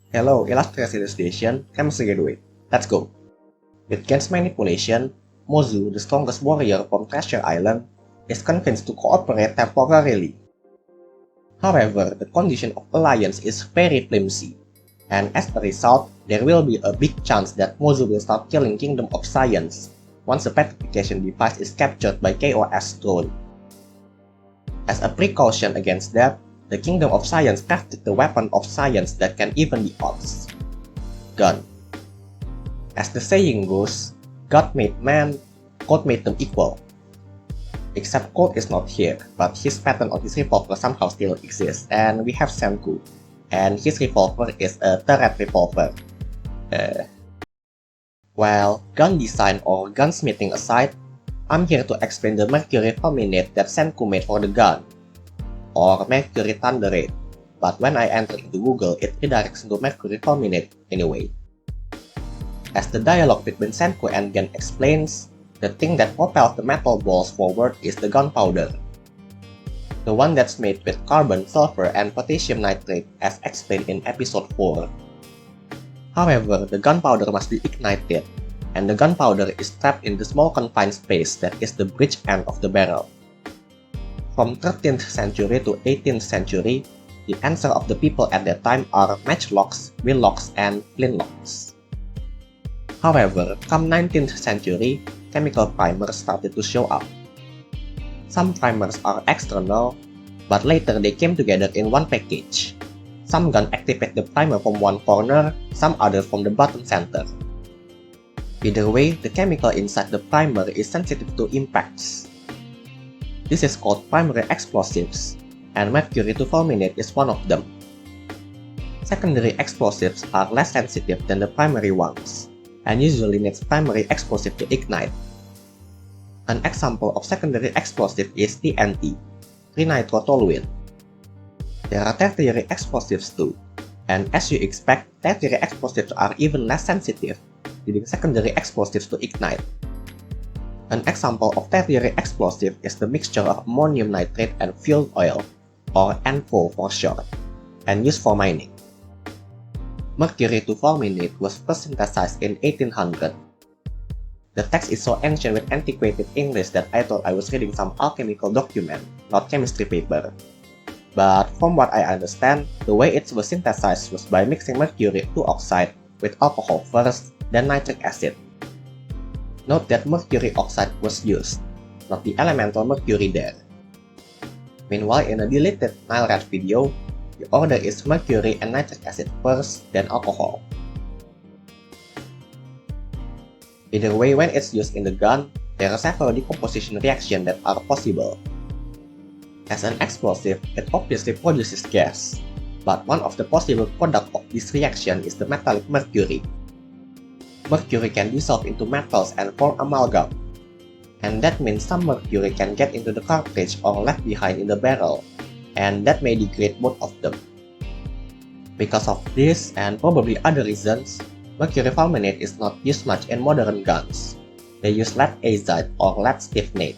Hello, illustrious illustration, chemistry graduate. Let's go. With Gen's manipulation, Mozu, the strongest warrior from Treasure Island, is convinced to cooperate temporarily. However, the condition of alliance is very flimsy, and as a result, there will be a big chance that Mozu will start killing Kingdom of Science once the petrification device is captured by KOS Throne. As a precaution against that, the Kingdom of Science crafted the weapon of science that can even the odds. Gun. As the saying goes, God made man, God made them equal. Except Colt is not here, but his pattern on his revolver somehow still exists, and we have Senku, and his revolver is a turret revolver. Well, gun design or gunsmithing aside, I'm here to explain the Mercury Fulminate that Senku made for the gun, or Mercury Thunderate, but when I enter into Google, it redirects into Mercury Fulminate anyway. As the dialogue between Senku and Gen explains, the thing that propels the metal balls forward is the gunpowder. The one that's made with carbon, sulfur, and potassium nitrate as explained in episode 4. However, the gunpowder must be ignited, and the gunpowder is trapped in the small confined space that is the bridge end of the barrel. From 13th century to 18th century, the answer of the people at that time are matchlocks, winlocks, and flintlocks. However, come 19th century, chemical primers started to show up. Some primers are external, but later they came together in one package. Some gun activate the primer from one corner, some other from the bottom center. Either way, the chemical inside the primer is sensitive to impacts. This is called primary explosives, and mercury to fulminate is one of them. Secondary explosives are less sensitive than the primary ones, and usually needs primary explosive to ignite. An example of secondary explosive is TNT, trinitrotoluene. There are tertiary explosives too, and as you expect, tertiary explosives are even less sensitive, leading secondary explosives to ignite. An example of tertiary explosive is the mixture of ammonium nitrate and fuel oil, or ANFO for short, and used for mining. Mercury to fulminate was first synthesized in 1800. The text is so ancient with antiquated English that I thought I was reading some alchemical document, not chemistry paper. But from what I understand, the way it was synthesized was by mixing mercury 2 oxide with alcohol first, then nitric acid. Note that mercury oxide was used, not the elemental mercury there. Meanwhile, in a deleted Nile-Rat video, the order is mercury and nitric acid first, then alcohol. Either way, when it's used in the gun, there are several decomposition reactions that are possible. As an explosive, it obviously produces gas, but one of the possible products of this reaction is the metallic mercury. Mercury can dissolve into metals and form amalgam, and that means some mercury can get into the cartridge or left behind in the barrel, and that may degrade both of them. Because of this and probably other reasons, mercury fulminate is not used much in modern guns. They use lead azide or lead stiffenate.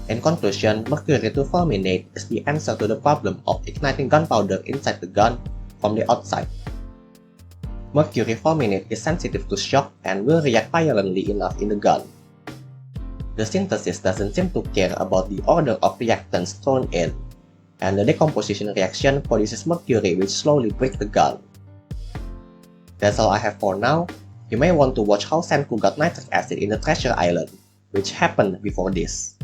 In conclusion, mercury to fulminate is the answer to the problem of igniting gunpowder inside the gun from the outside. Mercury fulminate is sensitive to shock and will react violently enough in the gun. The synthesis doesn't seem to care about the order of reactants thrown in, and the decomposition reaction produces mercury which slowly breaks the gun. That's all I have for now. You may want to watch how Senku got nitric acid in the Treasure Island, which happened before this.